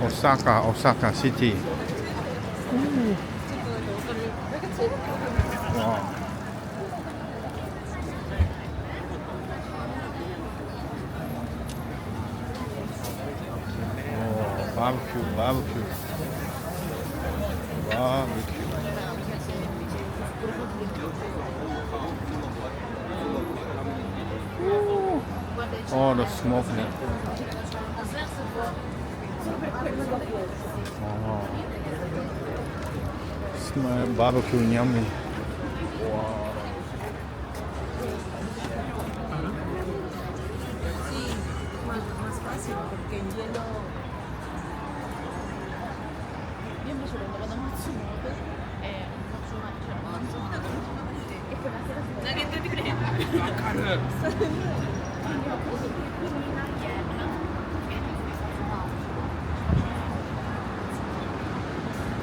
Osaka City. Wow. Oh, barbecue. Oh, the smoke. Oh. Smell barbecue yummy. Wow. Más fácil porque el hielo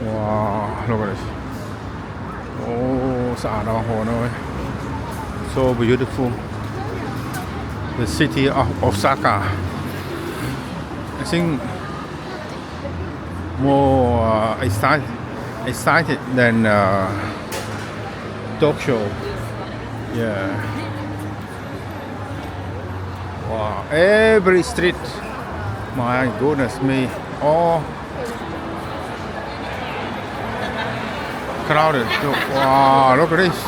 Wow, look at this. Oh, สะอาดเอาโหนะเว้ย so beautiful. The city of Osaka. I think more excited than Tokyo. Yeah. Wow. Every street. My goodness me. All crowded. Look. Wow. Look at this.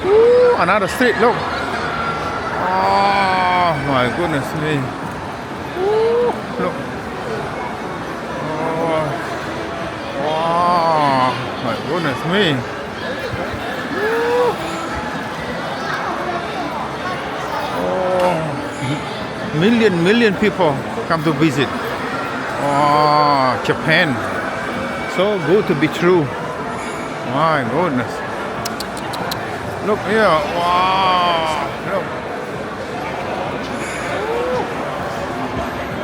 Ooh, another street. Look. Oh my goodness me. Ooh, look. Oh. Wow. My goodness me. Oh. Million people come to visit. Oh, Japan. So good to be true. My goodness. Look here. Wow. Look.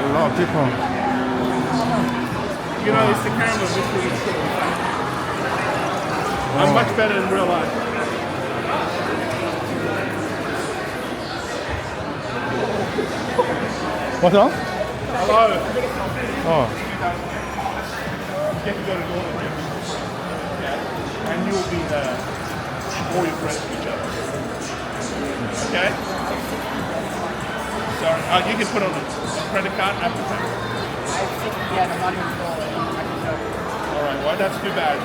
A lot of people. You know, it's the camera before you shoot. I'm much better in real life. What's up? Hello. Oh. You get to go to North Korea. And you'll be there. All your friends with each other. Okay? Sorry. You can put on a credit card after that. Alright, well that's too bad.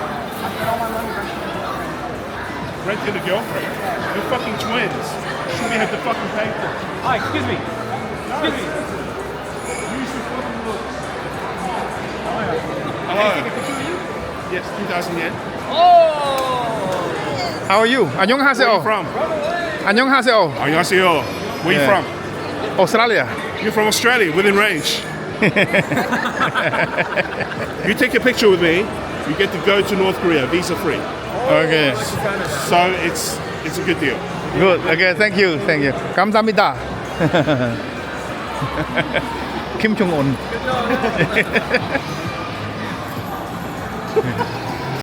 Renting a girlfriend? You're fucking twins. You shouldn't have to fucking pay for it. Hi, excuse me. Excuse me. Use your fucking looks. Hello. Yes, 2,000 yen. How are you? Where 안녕하세요. are you from? 안녕하세요. 안녕하세요. Where are you Yeah. from? Australia. You're from Australia, within range. You take a picture with me, you get to go to North Korea, visa free. Okay. So it's a good deal. Good. Okay. Thank you. 감사합니다. Kim Jong Un.